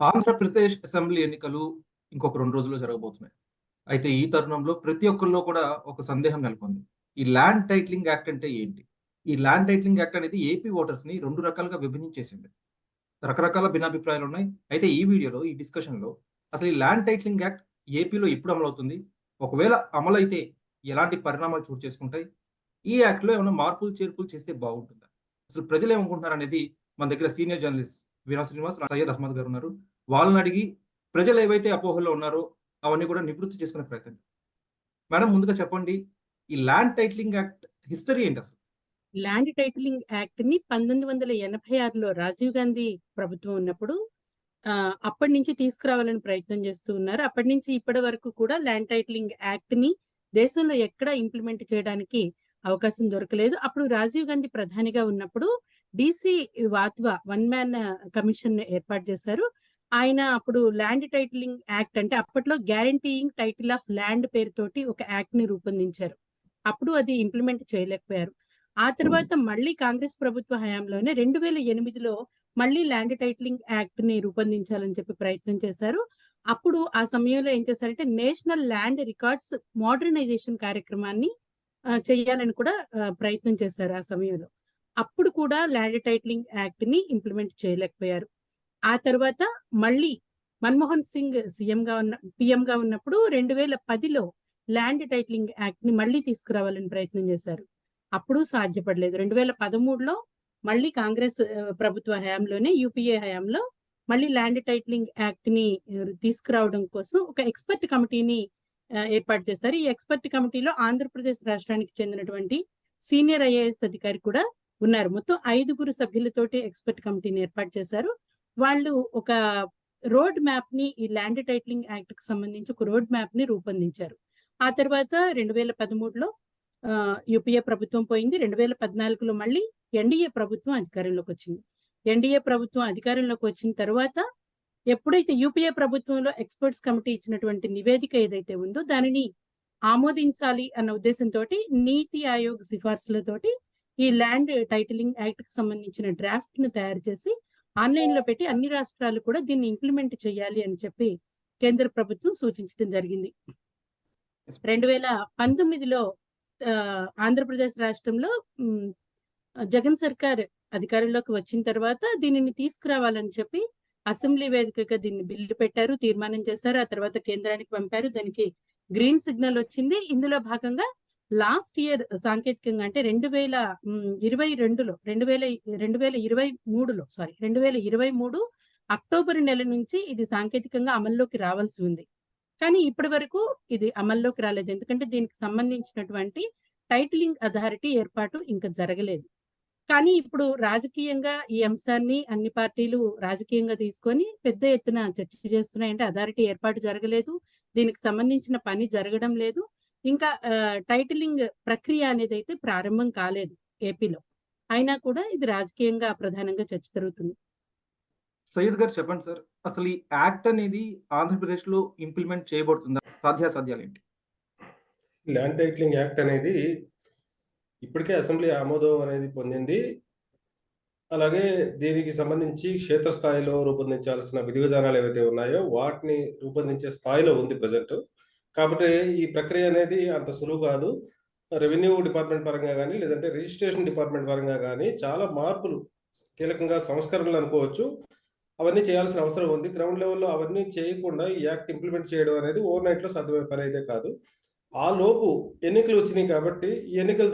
Andhra Pradesh assembly ఎన్నికలు ఇంకొక 2 రోజుల్లో జరగబోతున్నాయి. అయితే ఈ తరుణంలో ప్రతి ఒక్కరిలో కూడా ఒక సందేహం నెలకొంది. ఈ ల్యాండ్ టైటిలింగ్ యాక్ట్ అంటే ఏంటి? ఈ ల్యాండ్ టైటిలింగ్ యాక్ట్ అనేది ఏపీ ఓటర్స్‌ని 2 రకాలుగా విభజించేసింది. రకరకాల భిన్నాభిప్రాయాలున్నాయి. అయితే ఈ వీడియోలో, ఈ డిస్కషన్‌లో అసలు ఈ ల్యాండ్ టైటిలింగ్ యాక్ట్ ఏపీలో ఎప్పుడు అమలవుతుంది? ఒకవేళ అమలైతే ఎలాంటి పరిణామాలు చోటు చేసుకుంటాయి? ఈ యాక్ట్‌లో ఏమైనా మార్పులు, చేర్పులు చేస్తే బాగుంటుందా? అసలు ప్రజలేమనుకుంటున్నారనేది మన దగ్గర సీనియర్ జర్నలిస్ట్ వీణా శ్రీనివాస్, సయ్యద్ అహ్మద్ గారున్నారు. వాళ్ళనడిగి ప్రజలు ఏవైతే అపోహల్లో ఉన్నారో అవన్నీ కూడా నివృత్తి చేసుకునే ప్రయత్నం. మేడం ముందుగా చెప్పండి. ఈ ల్యాండ్ టైటిలింగ్ యాక్ట్ హిస్టరీ ఏంటసలు? ల్యాండ్ టైటిలింగ్ యాక్ట్‌ని 1986లో రాజీవ్ గాంధీ ప్రభుత్వం ఉన్నప్పుడు అప్పటినుంచి తీసుకురావాలని ప్రయత్నం చేస్తూ ఉన్నారు. అప్పటినుంచి ఇప్పటి వరకు కూడా ల్యాండ్ టైటిలింగ్ యాక్ట్‌ని దేశంలో ఎక్కడా ఇంప్లిమెంట్ చేయడానికి అవకాశం దొరకలేదు. అప్పుడు రాజీవ్ గాంధీ ప్రధానిగా ఉన్నప్పుడు డీసీ వాత్వా వన్ మ్యాన్ కమిషన్ ఏర్పాటు చేశారు. ఆయన అప్పుడు ల్యాండ్ టైటిలింగ్ యాక్ట్ అంటే అప్పట్లో గ్యారంటీయింగ్ టైటిల్ ఆఫ్ ల్యాండ్ పేరుతోటి ఒక యాక్ట్‌ని రూపొందించారు. అప్పుడు అది ఇంప్లిమెంట్ చేయలేకపోయారు. ఆ తర్వాత మళ్ళీ కాంగ్రెస్ ప్రభుత్వ హయాంలోనే 2008లో మళ్ళీ ల్యాండ్ టైటిలింగ్ యాక్ట్‌ని రూపొందించాలని చెప్పి ప్రయత్నం చేశారు. అప్పుడు ఆ సమయంలో ఏం చేశారంటే నేషనల్ ల్యాండ్ రికార్డ్స్ మోడర్నైజేషన్ కార్యక్రమాన్ని చేయాలని కూడా ప్రయత్నం చేశారు ఆ సమయంలో. అప్పుడు కూడా ల్యాండ్ టైటిలింగ్ యాక్ట్‌ని ఇంప్లిమెంట్ చేయలేకపోయారు. ఆ తర్వాత మళ్ళీ మన్మోహన్ సింగ్ పీఎంగా ఉన్నప్పుడు 2010లో ల్యాండ్ టైటిలింగ్ యాక్ట్‌ని మళ్ళీ తీసుకురావాలని ప్రయత్నం చేశారు. అప్పుడు సాధ్యపడలేదు. 2013లో మళ్ళీ కాంగ్రెస్ ప్రభుత్వ హయాంలోనే యూపీఏ హయాంలో మళ్ళీ ల్యాండ్ టైటిలింగ్ యాక్ట్‌ని తీసుకురావడం కోసం ఒక ఎక్స్‌పర్ట్ కమిటీని ఏర్పాటు చేశారు. ఈ ఎక్స్‌పర్ట్ కమిటీలో ఆంధ్రప్రదేశ్ రాష్ట్రానికి చెందినటువంటి సీనియర్ ఐఏఎస్ అధికారి కూడా ఉన్నారు. మొత్తం 5గురు సభ్యులతోటి ఎక్స్‌పర్ట్ కమిటీని ఏర్పాటు చేశారు. వాళ్ళు ఒక రోడ్ మ్యాప్‌ని ఈ ల్యాండ్ టైటిలింగ్ యాక్ట్‌కి సంబంధించి ఒక రోడ్ మ్యాప్‌ని రూపొందించారు. ఆ తర్వాత 2013లో యూపీఏ ప్రభుత్వం పోయింది. 2014లో మళ్ళీ ఎన్డీఏ ప్రభుత్వం అధికారంలోకొచ్చింది. ఎన్డీఏ ప్రభుత్వం అధికారంలోకి వచ్చిన తర్వాత ఎప్పుడైతే యూపీఏ ప్రభుత్వంలో ఎక్స్‌పర్ట్స్ కమిటీ ఇచ్చినటువంటి నివేదిక ఏదైతే ఉందో దానిని ఆమోదించాలి అన్న ఉద్దేశంతోటి నీతి ఆయోగ్ సిఫార్సులతోటి ఈ ల్యాండ్ టైటిలింగ్ యాక్ట్‌కి సంబంధించిన డ్రాఫ్ట్‌ని తయారు చేసి ఆన్‌లైన్‌లో పెట్టి అన్ని రాష్ట్రాలు కూడా దీన్ని ఇంప్లిమెంట్ చేయాలి అని చెప్పి కేంద్ర ప్రభుత్వం సూచించడం జరిగింది. 2019లో ఆంధ్రప్రదేశ్ రాష్ట్రంలో జగన్ సర్కార్ అధికారంలోకి వచ్చిన తర్వాత దీనిని తీసుకురావాలని చెప్పి అసెంబ్లీ వేదికగా దీన్ని బిల్లు పెట్టారు, తీర్మానం చేశారు. ఆ తర్వాత కేంద్రానికి పంపారు. దానికి గ్రీన్ సిగ్నల్ వచ్చింది. ఇందులో భాగంగా లాస్ట్ ఇయర్ సాంకేతికంగా అంటే 2023 అక్టోబర్ నెల నుంచి ఇది సాంకేతికంగా అమల్లోకి రావాల్సి ఉంది. కానీ ఇప్పటి వరకు ఇది అమల్లోకి రాలేదు. ఎందుకంటే దీనికి సంబంధించినటువంటి టైటిలింగ్ అథారిటీ ఏర్పాటు ఇంకా జరగలేదు. కానీ ఇప్పుడు రాజకీయంగా ఈ అంశాన్ని అన్ని పార్టీలు రాజకీయంగా తీసుకొని పెద్ద ఎత్తున చర్చ చేస్తున్నాయి. అంటే అథారిటీ ఏర్పాటు జరగలేదు. దీనికి సంబంధించిన పని జరగడం లేదు. ఇంకా టైటిలింగ్ ప్రక్రియ అనేదైతే ప్రారంభం కాలేదు ఏపీలో. అయినా కూడా ఇది రాజకీయంగా ప్రధానంగా చర్చ జరుగుతుంది. సయ్యద్ గారు చెప్పండి సార్. అసలు ఈ యాక్ట్ అనేది ఆంధ్రప్రదేశ్‌లో ఇంప్లిమెంట్ చేయబడుతుందా? సాధ్యాసాధ్యాలేంటి? ల్యాండ్ టైటిలింగ్ యాక్ట్ అనేది ఇప్పటికే అసెంబ్లీ ఆమోదం అనేది పొందింది. అలాగే దీనికి సంబంధించి క్షేత్రస్థాయిలో రూపొందించాల్సిన విధి విధానాలు ఏవైతే ఉన్నాయో వాటిని రూపొందించే స్థాయిలో ఉంది ప్రెజెంట్. కాబట్టి ఈ ప్రక్రియ అనేది అంత సులువు కాదు. రెవెన్యూ డిపార్ట్మెంట్ పరంగా గానీ, లేదంటే రిజిస్ట్రేషన్ డిపార్ట్మెంట్ పరంగా గానీ చాలా మార్పులు కీలకంగా సంస్కరణలు అనుకోవచ్చు. అవన్నీ చేయాల్సిన అవసరం ఉంది. గ్రౌండ్ లెవెల్‌లో అవన్నీ చేయకుండా ఈ యాక్ట్ ఇంప్లిమెంట్ చేయడం అనేది ఓవర్ నైట్‌లో సాధ్యమయ్యే పనైతే కాదు. ఆ లోపు ఎన్నికలు వచ్చినాయి కాబట్టి, ఈ ఎన్నికలను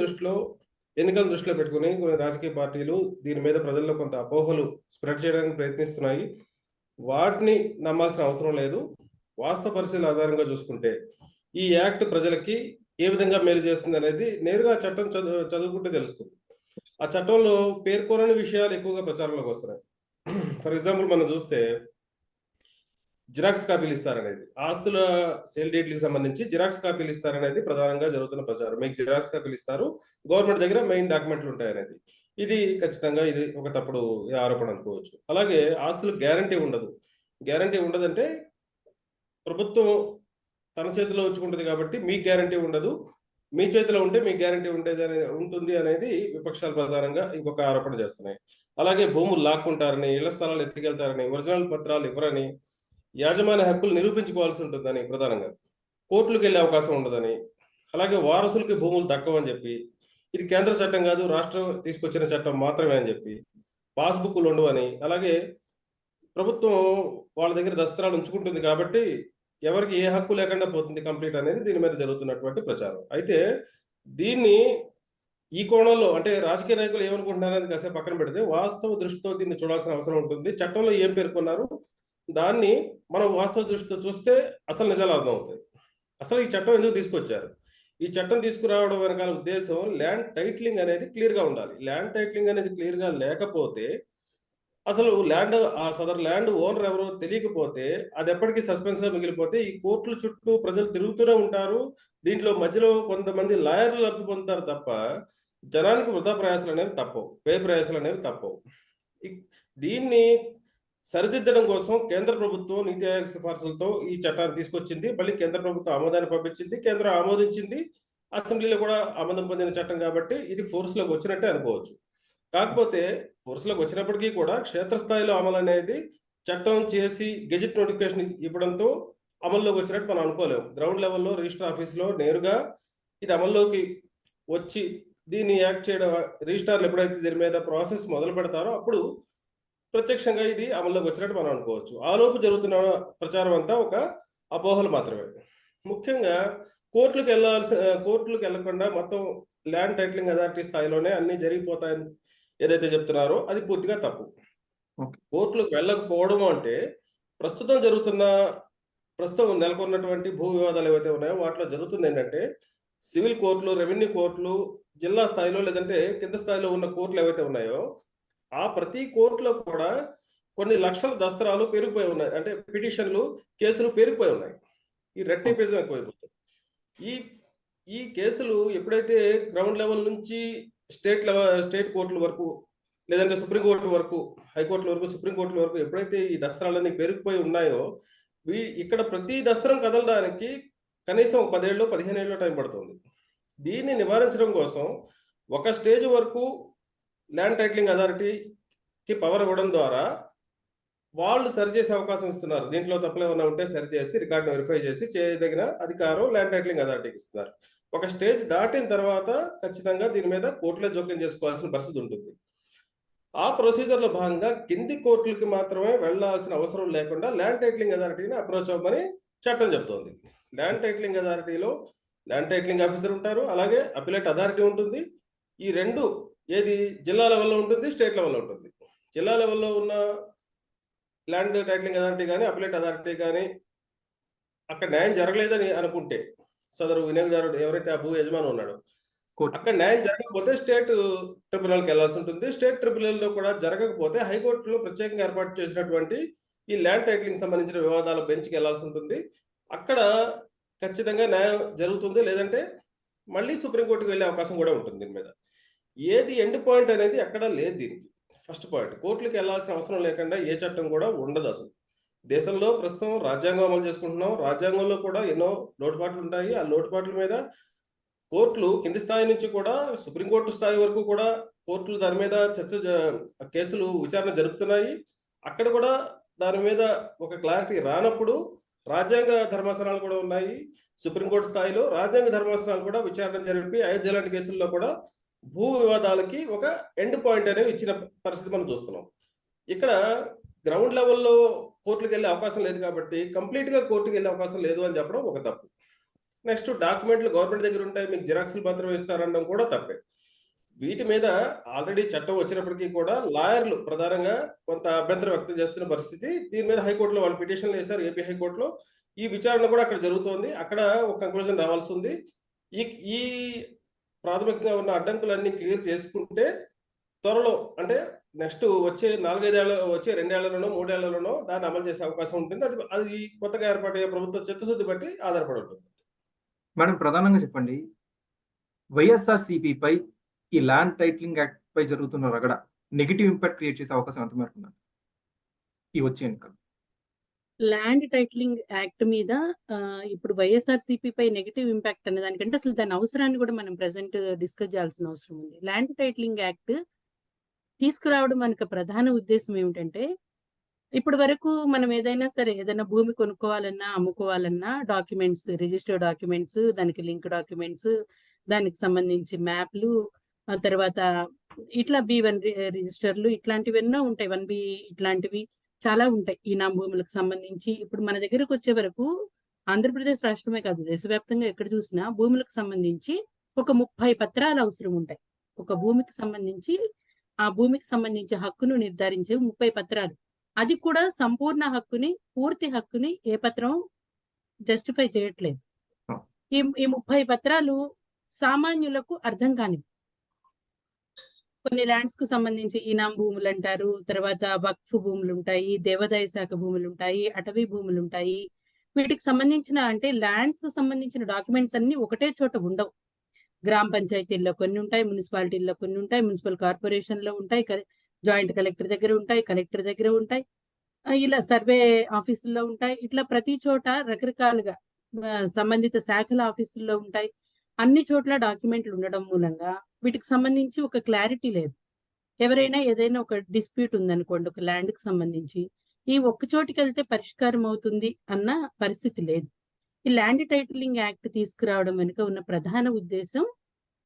దృష్టిలో పెట్టుకొని కొన్ని రాజకీయ పార్టీలు దీని మీద ప్రజల్లో కొంత అపోహలు స్ప్రెడ్ చేయడానికి ప్రయత్నిస్తున్నాయి. వాటిని నమ్మాల్సిన అవసరం లేదు. వాస్తవ పరిస్థితుల ఆధారంగా చూసుకుంటే, ఈ యాక్ట్ ప్రజలకి ఏ విధంగా మేలు చేస్తుందనేది నేరుగా చట్టం చదువుకుంటే తెలుస్తుంది. ఆ చట్టంలో పేర్కొనని విషయాలు ఎక్కువగా ప్రచారంలోకి వస్తున్నాయి. ఫర్ ఎగ్జాంపుల్ మనం చూస్తే జిరాక్స్ కాపీలు ఇస్తారనేది. ఆస్తుల సేల్ డీడ్‌లకి సంబంధించి జిరాక్స్ కాపీలు ఇస్తారనేది ప్రధానంగా జరుగుతున్న ప్రచారం. మీకు జిరాక్స్ కాపీలు ఇస్తారు. గవర్నమెంట్ దగ్గర మెయిన్ డాక్యుమెంట్లు ఉంటాయనేది. ఇది ఖచ్చితంగా ఇది ఒక తప్పుడు ఆరోపణ అనుకోవచ్చు. అలాగే ఆస్తులకు గ్యారంటీ ఉండదు. గ్యారంటీ ఉండదంటే ప్రభుత్వం తన చేతిలో ఉంచుకుంటది కాబట్టి మీకు గ్యారంటీ ఉండదు. మీ చేతిలో ఉంటే మీకు గ్యారంటీ ఉంటుంది అనేది విపక్షాలు ప్రధానంగా ఇంకొక ఆరోపణ చేస్తున్నాయి. అలాగే భూములు లాక్కుంటారని, ఇళ్ల స్థలాలు ఎత్తుకెళ్తారని, ఒరిజినల్ పత్రాలు ఇవ్వరని, యాజమాన్య హక్కులు నిరూపించుకోవాల్సి ఉంటుందని ప్రధానంగా, కోర్టులకు వెళ్ళే అవకాశం ఉండదని, అలాగే వారసులకి భూములు దక్కవని చెప్పి, ఇది కేంద్ర చట్టం కాదు రాష్ట్రం తీసుకొచ్చిన చట్టం మాత్రమే అని చెప్పి, పాస్బుక్లు ఉండవని, అలాగే ప్రభుత్వం వాళ్ళ దగ్గర దస్త్రాలు ఉంచుకుంటుంది కాబట్టి ఎవరికి ఏ హక్కు లేకుండా పోతుంది కంప్లీట్ అనేది దీని మీద జరుగుతున్నటువంటి ప్రచారం. అయితే దీన్ని ఈ కోణంలో అంటే రాజకీయ నాయకులు ఏమనుకుంటున్నారనేది కాసేపు పక్కన పెడితే వాస్తవ దృష్టితో దీన్ని చూడాల్సిన అవసరం ఉంటుంది. చట్టంలో ఏం పేర్కొన్నారు దాన్ని మనం వాస్తవ దృష్టితో చూస్తే అసలు నిజాలు అర్థమవుతాయి. అసలు ఈ చట్టం ఎందుకు తీసుకొచ్చారు? ఈ చట్టం తీసుకురావడం వెనకాల ఉద్దేశం ల్యాండ్ టైటిలింగ్ అనేది క్లియర్గా ఉండాలి. ల్యాండ్ టైటిలింగ్ అనేది క్లియర్గా లేకపోతే అసలు సదరు ల్యాండ్ ఓనర్ ఎవరో తెలియకపోతే అది ఎప్పటికీ సస్పెన్స్ గా మిగిలిపోతే ఈ కోర్టుల చుట్టూ ప్రజలు తిరుగుతూనే ఉంటారు. దీంట్లో మధ్యలో కొంతమంది లాయర్లు లబ్ధి పొందుతారు తప్ప జనానికి వృధా ప్రయాసాలు అనేవి తప్పవు, వ్యయ ప్రయాసాలు అనేవి తప్పవు. దీన్ని సరిదిద్దడం కోసం కేంద్ర ప్రభుత్వం నీతి ఆయోగ్ సిఫార్సులతో ఈ చట్టాన్ని తీసుకొచ్చింది. మళ్ళీ కేంద్ర ప్రభుత్వం ఆమోదాన్ని పంపించింది, కేంద్రం ఆమోదించింది, అసెంబ్లీలో కూడా ఆమోదం పొందిన చట్టం కాబట్టి ఇది ఫోర్స్ లోకి వచ్చినట్టే అనుకోవచ్చు. కాకపోతే ఫోర్స్లోకి వచ్చినప్పటికీ కూడా క్షేత్రస్థాయిలో అమలు అనేది చట్టం చేసి గెజిట్ నోటిఫికేషన్ ఇవ్వడంతో అమల్లోకి వచ్చినట్టు మనం అనుకోలేము. గ్రౌండ్ లెవెల్లో రిజిస్టర్ ఆఫీస్లో నేరుగా ఇది అమల్లోకి వచ్చి దీన్ని యాక్ట్ చేయడం, రిజిస్టార్లు ఎప్పుడైతే దీని మీద ప్రాసెస్ మొదలు పెడతారో అప్పుడు ప్రత్యక్షంగా ఇది అమల్లోకి వచ్చినట్టు మనం అనుకోవచ్చు. ఆలోపు జరుగుతున్న ప్రచారం అంతా ఒక అపోహలు మాత్రమే. ముఖ్యంగా కోర్టులకు వెళ్లకుండా మొత్తం ల్యాండ్ టైటిలింగ్ అథారిటీ స్థాయిలోనే అన్ని జరిగిపోతాయని ఏదైతే చెప్తున్నారో అది పూర్తిగా తప్పు. కోర్టులకు వెళ్ళకపోవడం అంటే ప్రస్తుతం నెలకొన్నటువంటి భూ వివాదాలు ఏవైతే ఉన్నాయో వాటిలో జరుగుతుంది ఏంటంటే సివిల్ కోర్టులు, రెవెన్యూ కోర్టులు, జిల్లా స్థాయిలో లేదంటే కింద స్థాయిలో ఉన్న కోర్టులు ఏవైతే ఉన్నాయో ఆ ప్రతి కోర్టులో కూడా కొన్ని లక్షల దస్త్రాలు పెరిగిపోయి ఉన్నాయి. అంటే పిటిషన్లు, కేసులు పెరిగిపోయి ఉన్నాయి. ఈ రెట్టింపేజం ఎక్కువైపోతుంది. ఈ కేసులు ఎప్పుడైతే గ్రౌండ్ లెవెల్ నుంచి స్టేట్ కోర్టుల వరకు లేదంటే సుప్రీంకోర్టు వరకు, హైకోర్టుల వరకు, సుప్రీంకోర్టుల వరకు ఎప్పుడైతే ఈ దస్త్రాలన్నీ పెరిగిపోయి ఉన్నాయో ఇక్కడ ప్రతి దస్త్రం కదలడానికి కనీసం 10 ఏళ్ళు 15 ఏళ్ళు టైం పడుతుంది. దీన్ని నివారించడం కోసం ఒక స్టేజ్ వరకు ల్యాండ్ టైటిలింగ్ అథారిటీకి పవర్ ఇవ్వడం ద్వారా వాళ్ళు సరిచేసే అవకాశం ఇస్తున్నారు. దీంట్లో తప్పులు ఏమైనా ఉంటే సరిచేసి రికార్డు వెరిఫై చేసి చేయదగిన అధికారం ల్యాండ్ టైటిలింగ్ అథారిటీకి ఇస్తున్నారు. ఒక స్టేజ్ దాటిన తర్వాత ఖచ్చితంగా దీని మీద కోర్టులో జోక్యం చేసుకోవాల్సిన పరిస్థితి ఉంటుంది. ఆ ప్రొసీజర్లో భాగంగా కింది కోర్టులకి మాత్రమే వెళ్లాల్సిన అవసరం లేకుండా ల్యాండ్ టైటిలింగ్ అథారిటీని అప్రోచ్ అవ్వమని చట్టం చెప్తోంది. ల్యాండ్ టైటిలింగ్ అథారిటీలో ల్యాండ్ టైటిలింగ్ ఆఫీసర్ ఉంటారు, అలాగే అపిలేట్ అథారిటీ ఉంటుంది. ఈ రెండు ఏది జిల్లా లెవెల్లో ఉంటుంది, స్టేట్ లెవెల్లో ఉంటుంది. జిల్లా లెవెల్లో ఉన్న ల్యాండ్ టైటిలింగ్ అథారిటీ కానీ అపిలేట్ అథారిటీ కానీ అక్కడ న్యాయం జరగలేదని అనుకుంటే సదరు వినియోగదారుడు ఎవరైతే ఆ భూ యజమాని ఉన్నాడో అక్కడ న్యాయం జరగకపోతే స్టేట్ ట్రిబ్యునల్కి వెళ్లాల్సి ఉంటుంది. స్టేట్ ట్రిబ్యునల్లో కూడా జరగకపోతే హైకోర్టులో ప్రత్యేకంగా ఏర్పాటు చేసినటువంటి ఈ ల్యాండ్ టైటిలింగ్ సంబంధించిన వివాదాల బెంచ్కి వెళ్లాల్సి ఉంటుంది. అక్కడ ఖచ్చితంగా న్యాయం జరుగుతుంది, లేదంటే మళ్ళీ సుప్రీంకోర్టుకి వెళ్ళే అవకాశం కూడా ఉంటుంది. దీని మీద ఏది ఎండ్ పాయింట్ అనేది ఎక్కడా లేదు. దీనికి ఫస్ట్ పాయింట్, కోర్టులకు వెళ్లాల్సిన అవసరం లేకుండా ఏ చట్టం కూడా ఉండదు. అసలు దేశంలో ప్రస్తుతం రాజ్యాంగం అమలు చేసుకుంటున్నాం. రాజ్యాంగంలో కూడా ఎన్నో లోటుపాట్లు ఉంటాయి. ఆ లోటుపాట్ల మీద కోర్టులు కింది స్థాయి నుంచి కూడా సుప్రీంకోర్టు స్థాయి వరకు కూడా కోర్టులు దాని మీద కేసులు విచారణ జరుపుతున్నాయి. అక్కడ కూడా దాని మీద ఒక క్లారిటీ రానప్పుడు రాజ్యాంగ ధర్మాసనాలు కూడా ఉన్నాయి. సుప్రీంకోర్టు స్థాయిలో రాజ్యాంగ ధర్మాసనాలు కూడా విచారణ జరిపి అయోధ్య లాంటి కేసుల్లో కూడా భూ వివాదాలకి ఒక ఎండ్ పాయింట్ అనేవి ఇచ్చిన పరిస్థితి మనం చూస్తున్నాం. ఇక్కడ గ్రౌండ్ లెవెల్లో కోర్టులకు వెళ్ళే అవకాశం లేదు కాబట్టి కంప్లీట్గా కోర్టుకు వెళ్ళే అవకాశం లేదు అని చెప్పడం ఒక తప్పు. నెక్స్ట్, డాక్యుమెంట్లు గవర్నమెంట్ దగ్గర ఉంటాయి, మీకు జిరాక్స్లు మాత్రం ఇస్తారనడం కూడా తప్పే. వీటి మీద ఆల్రెడీ చట్టం వచ్చినప్పటికీ కూడా లాయర్లు ప్రధానంగా కొంత అభ్యంతరం వ్యక్తం చేస్తున్న పరిస్థితి. దీని మీద హైకోర్టులో వాళ్ళు పిటిషన్లు వేశారు. ఏపీ హైకోర్టులో ఈ విచారణ కూడా అక్కడ జరుగుతోంది. అక్కడ ఒక కంక్లూజన్ రావాల్సి ఉంది. ఈ ప్రాథమికంగా ఉన్న అడ్డంకులన్నీ క్లియర్ చేసుకుంటే త్వరలో అంటే నెక్స్ట్ వచ్చే 2 ఏళ్లలోనో 3 ఏళ్లలోనో దాన్ని అమలు చేసే అవకాశం ఉంటుంది. అది కొత్తగా ఏర్పాటయ్యే ప్రభుత్వ చిత్తశుద్ధి బట్టి ఆధారపడి ఉంటుంది. మేడం, ప్రధానంగా చెప్పండి, వైఎస్ఆర్సీపీపై ఈ ల్యాండ్ టైటిలింగ్ యాక్ట్ పై జరుగుతున్న రగడ నెగిటివ్ ఇంపాక్ట్ క్రియేట్ చేసే అవకాశం ఎంత మేరకు ఉంది ఈ వచ్చే ఎన్నికలు? ల్యాండ్ టైటిలింగ్ యాక్ట్ మీద ఇప్పుడు వైఎస్ఆర్సీపీ పై నెగిటివ్ ఇంపాక్ట్ అనే దానికంటే అసలు దాని అవసరాన్ని కూడా మనం ప్రెసెంట్ డిస్కస్ చేయాల్సిన అవసరం ఉంది. ల్యాండ్ టైటిలింగ్ యాక్ట్ తీసుకురావడం మనకు ప్రధాన ఉద్దేశం ఏమిటంటే, ఇప్పటి వరకు మనం ఏదైనా సరే ఏదైనా భూమి కొనుక్కోవాలన్నా, అమ్ముకోవాలన్నా డాక్యుమెంట్స్, రిజిస్టర్ డాక్యుమెంట్స్, దానికి లింక్ డాక్యుమెంట్స్, దానికి సంబంధించి మ్యాప్‌లు, ఆ తర్వాత ఇట్లా బి1 రిజిస్టర్‌లు ఇట్లాంటివెన్నో ఉంటాయి. 1బి ఇట్లాంటివి చాలా ఉంటాయి. ఈనాం భూములకు సంబంధించి. ఇప్పుడు మన దగ్గరకొచ్చే వరకు ఆంధ్రప్రదేశ్ రాష్ట్రమే కాదు, దేశవ్యాప్తంగా ఎక్కడ చూసినా భూములకు సంబంధించి ఒక 30 పత్రాలు అవసరం ఉంటాయి. ఒక భూమికి సంబంధించి, ఆ భూమికి సంబంధించి హక్కును నిర్ధారించే 30 పత్రాలు. అది కూడా సంపూర్ణ హక్కుని, పూర్తి హక్కుని ఏ పత్రం జస్టిఫై చేయట్లేదు. ఆ! ఈ 30 పత్రాలు సామాన్యులకు అర్థం కానివి. కొన్ని ల్యాండ్స్‌కి సంబంధించి ఈనాం భూములంటారు. తర్వాత వక్ఫ్ భూములుంటాయి, దేవాదాయ శాఖ భూములుంటాయి, అటవీ భూములుంటాయి. వీటికి సంబంధించిన అంటే ల్యాండ్స్‌కి సంబంధించిన డాక్యుమెంట్స్ అన్నీ ఒకటే చోట ఉండవు. గ్రామ పంచాయతీల్లో కొన్ని ఉంటాయి, మున్సిపాలిటీల్లో కొన్ని ఉంటాయి, మున్సిపల్ కార్పొరేషన్‌లో ఉంటాయి, జాయింట్ కలెక్టర్ దగ్గర ఉంటాయి, కలెక్టర్ దగ్గర ఉంటాయి. ఇలా సర్వే ఆఫీసుల్లో ఉంటాయి. ఇట్లా ప్రతి చోట రకరకాలుగా సంబంధిత శాఖల ఆఫీసుల్లో ఉంటాయి. అన్ని చోట్ల డాక్యుమెంట్లు ఉండడం మూలంగా వీటికి సంబంధించి ఒక క్లారిటీ లేదు. ఎవరైనా ఏదైనా ఒక డిస్ప్యూట్ ఉందనుకోండి ఒక ల్యాండ్‌కి సంబంధించి, ఈ ఒక్క చోటికెళ్తే పరిష్కారం అవుతుంది అన్న పరిస్థితి లేదు. ఈ ల్యాండ్ టైటిలింగ్ యాక్ట్ తీసుకురావడం వెనుక ఉన్న ప్రధాన ఉద్దేశం,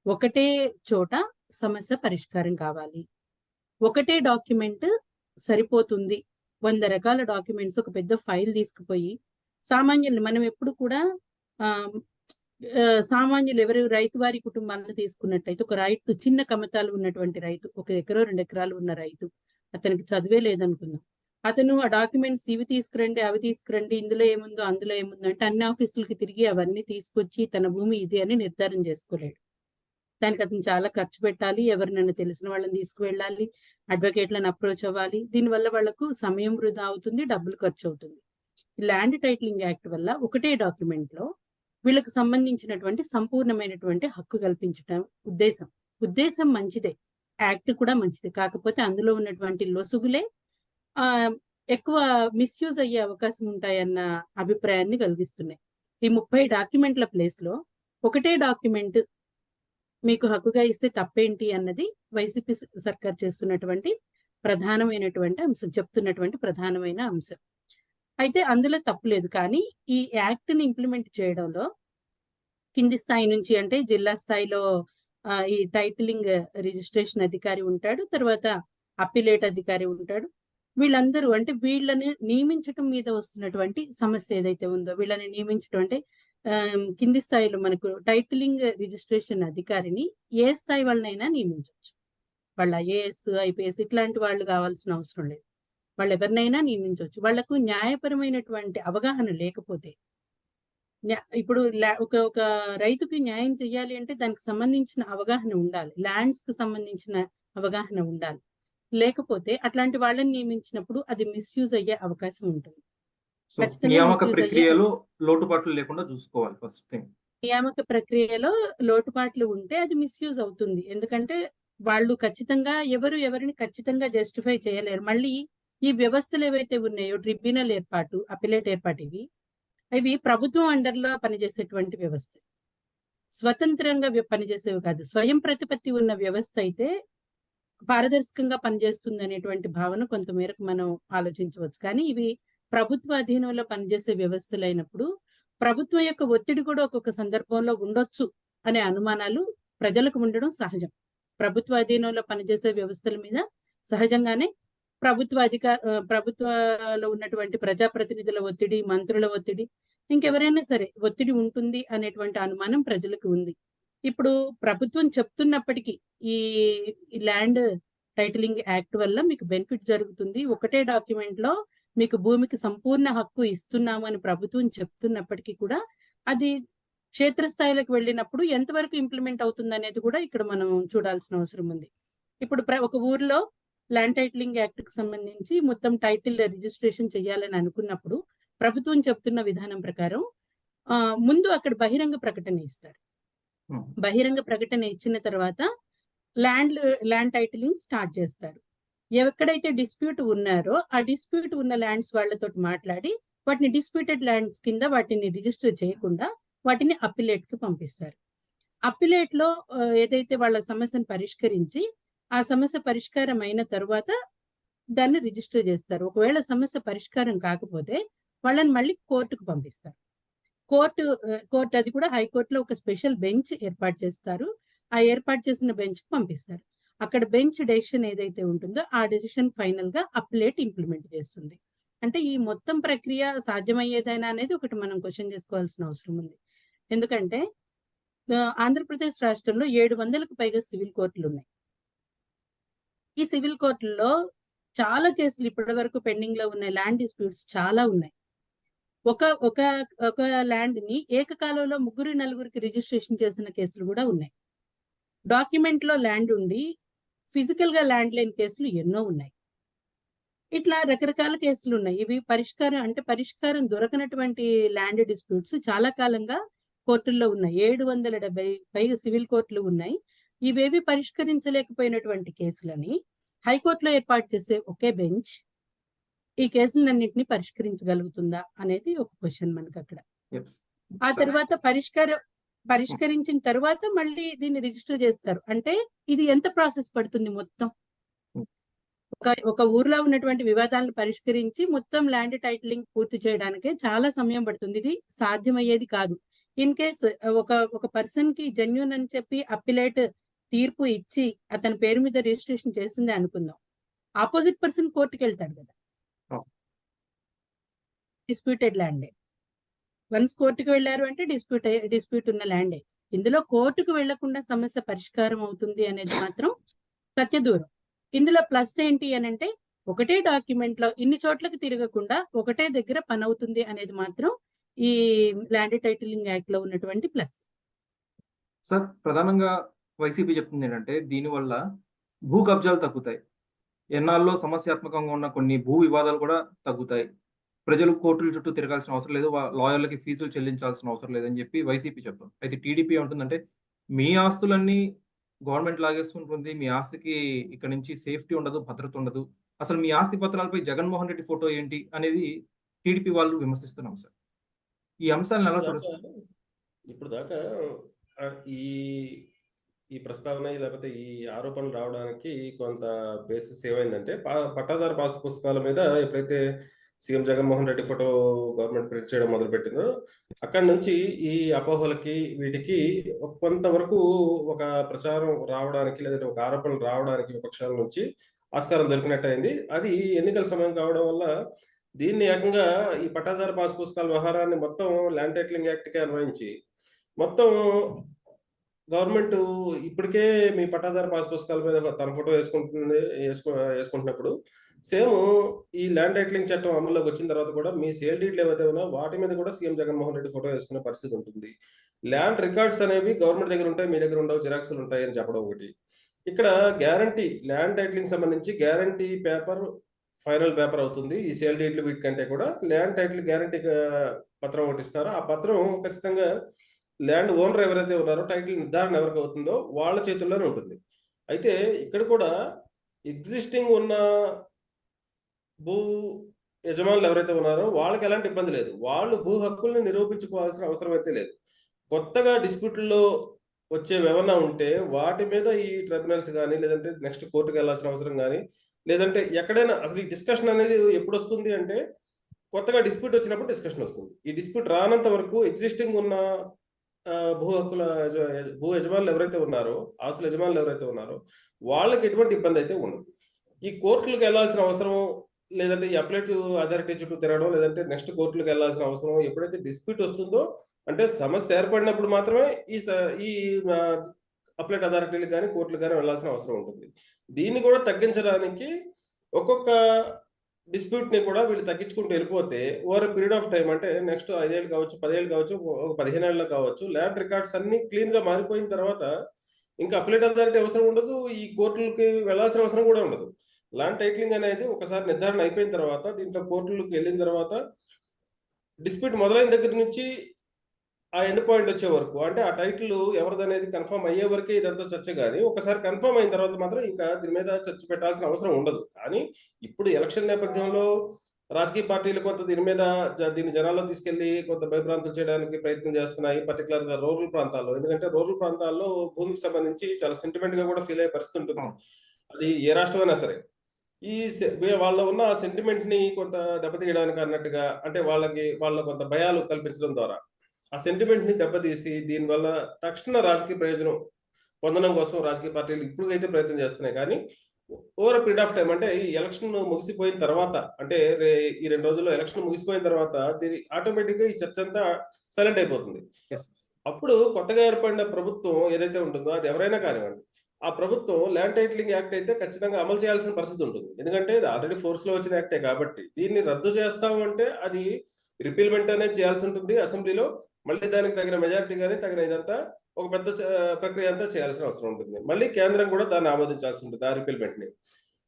ఒకటే చోట సమస్య పరిష్కారం కావాలి. ఒకటే డాక్యుమెంట్ సరిపోతుంది. 100 రకాల డాక్యుమెంట్స్ ఒక పెద్ద ఫైల్ తీసుకుపోయి సామాన్యులు మనం ఎప్పుడు కూడా ఆహ్, సామాన్యులు ఎవరు రైతు వారి కుటుంబాలను తీసుకున్నట్టయితే, ఒక రైతు చిన్న కమతాలు ఉన్నటువంటి రైతు, 1 ఎకరో 2 ఎకరాలు ఉన్న రైతు, అతనికి చదువే లేదనుకుందాం. అతను ఆ డాక్యుమెంట్స్ ఇవి తీసుకురండి, అవి తీసుకురండి, ఇందులో ఏముందో, అందులో ఏముందో అంటే అన్ని ఆఫీసులకి తిరిగి అవన్నీ తీసుకొచ్చి తన భూమి ఇది అని నిర్ధారణ చేసుకోలేడు. దానికి అతను చాలా ఖర్చు పెట్టాలి. ఎవరినైనా తెలిసిన వాళ్ళని తీసుకువెళ్ళాలి. అడ్వకేట్‌లను అప్రోచ్ అవ్వాలి. దీనివల్ల వాళ్ళకు సమయం వృధా అవుతుంది, డబ్బులు ఖర్చవుతుంది. ఈ ల్యాండ్ టైటిలింగ్ యాక్ట్ వల్ల ఒకటే డాక్యుమెంట్‌లో వీళ్ళకి సంబంధించినటువంటి సంపూర్ణమైనటువంటి హక్కు కల్పించటం ఉద్దేశం. ఉద్దేశం మంచిదే. యాక్ట్ కూడా మంచిదే. కాకపోతే అందులో ఉన్నటువంటి లొసుగులే ఆహ్, ఎక్కువ మిస్‌యూజ్ అయ్యే అవకాశం ఉంటాయన్న అభిప్రాయాన్ని కలిగిస్తున్నాయి. ఈ 30 డాక్యుమెంట్ల ప్లేస్‌లో ఒకటే డాక్యుమెంట్ మీకు హక్కుగా ఇస్తే తప్పేంటి అన్నది వైసీపీ సర్కార్ చేస్తున్నటువంటి ప్రధానమైనటువంటి అంశం. చెప్తున్నటువంటి ప్రధానమైన అంశం. అయితే అందులో తప్పులేదు. కానీ ఈ యాక్ట్‌ని ఇంప్లిమెంట్ చేయడంలో కింది స్థాయి నుంచి అంటే జిల్లా స్థాయిలో ఈ టైటిలింగ్ రిజిస్ట్రేషన్ అధికారి ఉంటాడు. తర్వాత అప్పిలేట్ అధికారి ఉంటాడు. వీళ్ళందరూ అంటే వీళ్ళని నియమించటం మీద వస్తున్నటువంటి సమస్య ఏదైతే ఉందో, వీళ్ళని నియమించటం అంటే కింది స్థాయిలో మనకు టైటిలింగ్ రిజిస్ట్రేషన్ అధికారిని ఏ స్థాయి వాళ్ళనైనా నియమించొచ్చు. వాళ్ళ ఐఏఎస్, ఐపీఎస్ ఇట్లాంటి వాళ్ళు కావాల్సిన అవసరం లేదు. వాళ్ళెవరినైనా నియమించొచ్చు. వాళ్ళకు న్యాయపరమైనటువంటి అవగాహన లేకపోతే, ఇప్పుడు ఒక రైతుకి న్యాయం చేయాలి అంటే దానికి సంబంధించిన అవగాహన ఉండాలి. ల్యాండ్స్‌కి సంబంధించిన అవగాహన ఉండాలి. లేకపోతే అట్లాంటి వాళ్ళని నియమించినప్పుడు అది మిస్‌యూజ్ అయ్యే అవకాశం ఉంటుంది. సో, ఖచ్చితంగా నియామక మిస్‌యూజ్ అయ్యే ప్రక్రియలో లోటుపాట్లు లేకుండా చూసుకోవాలి ఫస్ట్ థింగ్. నియామక ప్రక్రియలో లోటుపాట్లు ఉంటే అది మిస్‌యూజ్ అవుతుంది. ఎందుకంటే వాళ్ళు ఖచ్చితంగా ఎవరిని ఖచ్చితంగా జస్టిఫై చేయలేరు. మళ్ళీ ఈ వ్యవస్థలు ఏవైతే ఉన్నాయో ట్రిబ్యునల్ ఏర్పాటు, అప్పిలేట్ ఏర్పాటు ఇవి ప్రభుత్వం అండర్‌లో పనిచేసేటువంటి వ్యవస్థ. స్వతంత్రంగా పనిచేసేవి కాదు. స్వయం ప్రతిపత్తి ఉన్న వ్యవస్థ అయితే పారదర్శకంగా పనిచేస్తుందనేటువంటి భావన కొంతమేరకు మనం ఆలోచించవచ్చు. కానీ ఇవి ప్రభుత్వ అధీనంలో పనిచేసే వ్యవస్థలైనప్పుడు ప్రభుత్వం యొక్క ఒత్తిడి కూడా ఒక్కొక్క సందర్భంలో ఉండొచ్చు అనే అనుమానాలు ప్రజలకు ఉండడం సహజం. ప్రభుత్వ అధీనంలో పనిచేసే వ్యవస్థల మీద సహజంగానే ప్రభుత్వంలో ఉన్నటువంటి ప్రజాప్రతినిధుల ఒత్తిడి, మంత్రుల ఒత్తిడి, ఇంకెవరైనా సరే ఒత్తిడి ఉంటుంది అనేటువంటి అనుమానం ప్రజలకు ఉంది. ఇప్పుడు ప్రభుత్వం చెప్తున్నప్పటికీ ఈ ల్యాండ్ టైటిలింగ్ యాక్ట్ వల్ల మీకు బెనిఫిట్ జరుగుతుంది. ఒకటే డాక్యుమెంట్‌లో మీకు భూమికి సంపూర్ణ హక్కు ఇస్తున్నాము అని ప్రభుత్వం చెప్తున్నప్పటికీ కూడా అది క్షేత్రస్థాయిలోకి వెళ్ళినప్పుడు ఎంతవరకు ఇంప్లిమెంట్ అవుతుందనేది కూడా ఇక్కడ మనం చూడాల్సిన అవసరం ఉంది. ఇప్పుడు ఒక ఊర్లో ల్యాండ్ టైటిలింగ్ యాక్ట్‌కి సంబంధించి మొత్తం టైటిల్ రిజిస్ట్రేషన్ చేయాలని అనుకున్నప్పుడు ప్రభుత్వం చెప్తున్న విధానం ప్రకారం ముందు అక్కడ బహిరంగ ప్రకటన ఇస్తారు. బహిరంగ ప్రకటన ఇచ్చిన తర్వాత ల్యాండ్ టైటిలింగ్ స్టార్ట్ చేస్తారు. ఎక్కడైతే డిస్ప్యూట్ ఉన్నారో ఆ డిస్ప్యూట్ ఉన్న ల్యాండ్స్ వాళ్ళతోటి మాట్లాడి వాటిని డిస్ప్యూటెడ్ ల్యాండ్స్ కింద వాటిని రిజిస్టర్ చేయకుండా వాటిని అప్పిలేట్‌కి పంపిస్తారు. అప్పిలేట్‌లో ఏదైతే వాళ్ళ సమస్యను పరిష్కరించి ఆ సమస్య పరిష్కారం అయిన తరువాత దాన్ని రిజిస్టర్ చేస్తారు. ఒకవేళ సమస్య పరిష్కారం కాకపోతే వాళ్ళని మళ్ళీ కోర్టుకు పంపిస్తారు. కోర్టు అది కూడా హైకోర్టులో ఒక స్పెషల్ బెంచ్ ఏర్పాటు చేస్తారు. ఆ ఏర్పాటు చేసిన బెంచ్‌కి పంపిస్తారు. అక్కడ బెంచ్ డెసిషన్ ఏదైతే ఉంటుందో ఆ డెసిషన్ ఫైనల్‌గా అప్పీలేట్ ఇంప్లిమెంట్ చేస్తుంది. అంటే ఈ మొత్తం ప్రక్రియ సాధ్యమయ్యేదేనా అనేది ఒకటి మనం క్వెషన్ చేసుకోవాల్సిన అవసరం ఉంది. ఎందుకంటే ఆంధ్రప్రదేశ్ రాష్ట్రంలో 700కు పైగా సివిల్ కోర్టులున్నాయి. ఈ సివిల్ కోర్టుల్లో చాలా కేసులు ఇప్పటివరకు పెండింగ్‌లో ఉన్న ల్యాండ్ డిస్ప్యూట్స్ చాలా ఉన్నాయి. ఒక ఒక ఒక ల్యాండ్‌ని ఏకకాలంలో 3, 4కి రిజిస్ట్రేషన్ చేసిన కేసులు కూడా ఉన్నాయి. డాక్యుమెంట్‌లో ల్యాండ్ ఉండి ఫిజికల్‌గా ల్యాండ్ లేని కేసులు ఎన్నో ఉన్నాయి. ఇట్లా రకరకాల కేసులున్నాయి. ఇవి పరిష్కారం దొరకనటువంటి ల్యాండ్ డిస్ప్యూట్స్ చాలా కాలంగా కోర్టుల్లో ఉన్నాయి. 770 పైగా సివిల్ కోర్టులు ఉన్నాయి. ఇవేవి పరిష్కరించలేకపోయినటువంటి కేసులని హైకోర్టులో ఏర్పాటు చేసే ఒకే బెంచ్ ఈ కేసులన్నింటినీ పరిష్కరించగలుగుతుందా అనేది ఒక క్వెషన్ మనకక్కడ. యెస్. ఆ సరే. తర్వాత పరిష్కరించిన తర్వాత మళ్ళీ దీన్ని రిజిస్టర్ చేస్తారు. అంటే ఇది ఎంత ప్రాసెస్ పడుతుంది మొత్తం? ఒక ఊర్లో ఉన్నటువంటి వివాదాలను పరిష్కరించి మొత్తం ల్యాండ్ టైటిలింగ్ పూర్తి చేయడానికే చాలా సమయం పడుతుంది. ఇది సాధ్యమయ్యేది కాదు. ఇన్ కేస్ ఒక పర్సన్ కి జెన్యూన్ అని చెప్పి అప్పిలేట్ తీర్పు ఇచ్చి అతని పేరు మీద రిజిస్ట్రేషన్ చేసిందే అనుకుందాం. ఆపోజిట్ పర్సన్ కోర్టుకి వెళ్తాడు కదా. అవును. డిస్ప్యూటెడ్ ల్యాండే. వన్స్ కోర్టుకు వెళ్ళారు అంటే డిస్ప్యూట్ ఉన్న ల్యాండే. ఇందులో కోర్టుకు వెళ్లకుండా సమస్య పరిష్కారం అవుతుంది అనేది మాత్రం సత్యదూరం. ఇందులో ప్లస్ ఏంటి అనంటే ఒకటే డాక్యుమెంట్ లో ఇన్ని చోట్లకి తిరగకుండా ఒకటే దగ్గర పని అవుతుంది అనేది మాత్రం ఈ ల్యాండ్ టైటిలింగ్ యాక్ట్ లో ఉన్నటువంటి ప్లస్. సార్, ప్రధానంగా వైసీపీ చెప్తుంది ఏంటంటే దీనివల్ల భూ కబ్జాలు తగ్గుతాయి. ఎన్నాళ్ళలో సమస్యాత్మకంగా ఉన్న కొన్ని భూ వివాదాలు కూడా తగ్గుతాయి. ప్రజలు కోర్టుల చుట్టూ తిరగాల్సిన అవసరం లేదు. లాయర్‌లకి ఫీజులు చెల్లించాల్సిన అవసరం లేదని చెప్పి వైసీపీ చెప్తుంది. అయితే టీడీపీ ఏమంటుందంటే మీ ఆస్తులన్నీ గవర్నమెంట్ లాగేస్తుంటుంది. మీ ఆస్తికి ఇక్కడి నుంచి సేఫ్టీ ఉండదు, భద్రత ఉండదు. అసలు మీ ఆస్తి పత్రాలపై జగన్మోహన్ రెడ్డి ఫోటో ఏంటి అనేది టీడీపీ వాళ్ళు విమర్శిస్తున్న అంశం. ఈ అంశాలను ఎలా ఇప్పుడు చూడొచ్చు? దాకా ఇప్పుడు దాకా ఈ ఈ ప్రస్తావన లేకపోతే ఈ ఆరోపణలు రావడానికి కొంత బేసిస్ ఏమైందంటే పట్టాదారు పాస్ పుస్తకాల మీద ఎప్పుడైతే CM Jaganmohan Reddy photo government print చేయడం మొదలుపెట్టిందో అక్కడి నుంచి ఈ అపోహలకి వీటికి కొంతవరకు ఒక ప్రచారం రావడానికి లేదంటే ఒక ఆరోపణలు రావడానికి విపక్షాల నుంచి ఆస్కారం దొరికినట్టయింది. అది ఎన్నికల సమయం కావడం వల్ల దీన్ని ఏకంగా ఈ పట్టాదారు పాస్ పుస్తకాల వ్యవహారాన్ని మొత్తం ల్యాండ్ టైటిలింగ్ యాక్ట్కే అన్వయించి మొత్తం గవర్నమెంట్ ఇప్పటికే మీ పట్టాదారు పాస్ పుస్తకాల మీద తన ఫోటో వేసుకుంటున్నప్పుడు సేమ్ ఈ ల్యాండ్ టైటిలింగ్ చట్టం అమల్లోకి వచ్చిన తర్వాత కూడా మీ సేల్ డీడ్లు ఏవైతే ఉన్నా వాటి మీద కూడా సీఎం జగన్మోహన్ రెడ్డి ఫోటో వేసుకునే పరిస్థితి ఉంటుంది. ల్యాండ్ రికార్డ్స్ అనేవి గవర్నమెంట్ దగ్గర ఉంటాయి, మీ దగ్గర ఉండవు, జిరాక్స్లు ఉంటాయి అని చెప్పడం ఒకటి. ఇక్కడ గ్యారంటీ ల్యాండ్ టైటిలింగ్ సంబంధించి గ్యారంటీ పేపర్ ఫైనల్ పేపర్ అవుతుంది. ఈ సేల్ డీడ్లు వీటికంటే కూడా ల్యాండ్ టైటిల్ గ్యారంటీ పత్రం ఒకటి ఇస్తారు. ఆ పత్రం ఖచ్చితంగా ల్యాండ్ ఓనర్ ఎవరైతే ఉన్నారో టైటిల్ నిర్ధారణ ఎవరికి అవుతుందో వాళ్ళ చేతుల్లోనే ఉంటుంది. అయితే ఇక్కడ కూడా ఎగ్జిస్టింగ్ ఉన్న భూ యజమానులు ఎవరైతే ఉన్నారో వాళ్ళకి ఎలాంటి ఇబ్బంది లేదు. వాళ్ళు భూ హక్కుల్ని నిరూపించుకోవాల్సిన అవసరం అయితే లేదు. కొత్తగా డిస్ప్యూట్లో వచ్చేవి ఏమన్నా ఉంటే వాటి మీద ఈ ట్రిబ్యునల్స్ కానీ లేదంటే నెక్స్ట్ కోర్టుకు వెళ్ళాల్సిన అవసరం కానీ లేదంటే ఎక్కడైనా అసలు ఈ డిస్కషన్ అనేది ఎప్పుడు వస్తుంది అంటే కొత్తగా డిస్ప్యూట్ వచ్చినప్పుడు డిస్కషన్ వస్తుంది. ఈ డిస్ప్యూట్ రానంత వరకు ఎగ్జిస్టింగ్ ఉన్న భూ హక్కుల భూ యజమానులు ఎవరైతే ఉన్నారో ఆస్తుల యజమానులు ఎవరైతే ఉన్నారో వాళ్ళకి ఎటువంటి ఇబ్బంది అయితే ఉండదు. ఈ కోర్టులకు వెళ్ళాల్సిన అవసరం లేదంటే ఈ అప్లెట్ అథారిటీ చుట్టూ తిరగడం లేదంటే నెక్స్ట్ కోర్టులకు వెళ్ళాల్సిన అవసరం ఎప్పుడైతే డిస్ప్యూట్ వస్తుందో అంటే సమస్య ఏర్పడినప్పుడు మాత్రమే ఈ అప్లెట్ అథారిటీలకు కానీ కోర్టులకు కానీ వెళ్ళాల్సిన అవసరం ఉంటుంది. దీన్ని కూడా తగ్గించడానికి ఒక్కొక్క డిస్ప్యూట్ ని కూడా వీళ్ళు తగ్గించుకుంటూ వెళ్ళిపోతే ఓవర్ పీరియడ్ ఆఫ్ టైం అంటే నెక్స్ట్ 5 ఏళ్ళు కావచ్చు, 10 ఏళ్ళు కావచ్చు, 15 ఏళ్ళు కావచ్చు, ల్యాండ్ రికార్డ్స్ అన్ని క్లీన్ గా మారిపోయిన తర్వాత ఇంకా అప్లెట్ అథారిటీ అవసరం ఉండదు, ఈ కోర్టులకి వెళ్లాల్సిన అవసరం కూడా ఉండదు. ల్యాండ్ టైటిలింగ్ అనేది ఒకసారి నిర్ధారణ అయిపోయిన తర్వాత దీంట్లో కోర్టులకు వెళ్ళిన తర్వాత డిస్ప్యూట్ మొదలైన దగ్గర నుంచి ఆ ఎండ్ పాయింట్ వచ్చే వరకు అంటే ఆ టైటిల్ ఎవరిదనేది కన్ఫర్మ్ అయ్యే వరకే ఇదంతా చర్చ. కానీ ఒకసారి కన్ఫర్మ్ అయిన తర్వాత మాత్రం ఇంకా దీని మీద చర్చ పెట్టాల్సిన అవసరం ఉండదు. కానీ ఇప్పుడు ఎలక్షన్ నేపథ్యంలో రాజకీయ పార్టీలు కొంత దీన్ని జనాల్లో తీసుకెళ్లి కొంత భయభ్రాంతులు చేయడానికి ప్రయత్నం చేస్తున్నాయి, పర్టికులర్ గా రూరల్ ప్రాంతాల్లో. ఎందుకంటే రూరల్ ప్రాంతాల్లో భూమికి సంబంధించి చాలా సెంటిమెంట్ గా కూడా ఫీల్ అయ్యే పరిస్థితి ఉంటుంది. అది ఏ రాష్ట్రమైనా సరే. వాళ్ళ ఉన్న ఆ సెంటిమెంట్‌ని కొంత దెబ్బతీయడానికి అన్నట్టుగా అంటే వాళ్ళ కొంత భయాలు కల్పించడం ద్వారా, ఆ సెంటిమెంట్‌ని దెబ్బతీసి దీనివల్ల తక్షణ రాజకీయ ప్రయోజనం పొందడం కోసం రాజకీయ పార్టీలు ఇప్పుడుకైతే ప్రయత్నం చేస్తున్నాయి. కానీ over a period of time అంటే ఈ ఎలక్షన్ ముగిసిపోయిన తర్వాత అంటే ఈ 2 రోజుల్లో ఎలక్షన్ ముగిసిపోయిన తర్వాత ఆటోమేటిక్‌గా ఈ చర్చ అంతా సైలెంట్ అయిపోతుంది. యెస్. అప్పుడు కొత్తగా ఏర్పడిన ప్రభుత్వం ఏదైతే ఉంటుందో అది ఎవరైనా కానివ్వండి. ఆ ప్రభుత్వం ల్యాండ్ టైటిలింగ్ యాక్ట్ అయితే ఖచ్చితంగా అమలు చేయాల్సిన పరిస్థితి ఉంటుంది. ఎందుకంటే ఇది ఆల్రెడీ ఫోర్స్‌లో వచ్చిన యాక్టే కాబట్టి. దీన్ని రద్దు చేస్తాము అంటే అది రిపీల్‌మెంట్ అనేది చేయాల్సి ఉంటుంది అసెంబ్లీలో. మళ్ళీ దానికి తగిన మెజారిటీ గాని, తగిన ఇదంతా ఒక పెద్ద ప్రక్రియ అంతా చేయాల్సిన అవసరం ఉంటుంది. మళ్ళీ కేంద్రం కూడా దాన్ని ఆమోదించాల్సి ఉంటుంది ఆ రిపీల్‌మెంట్‌ని.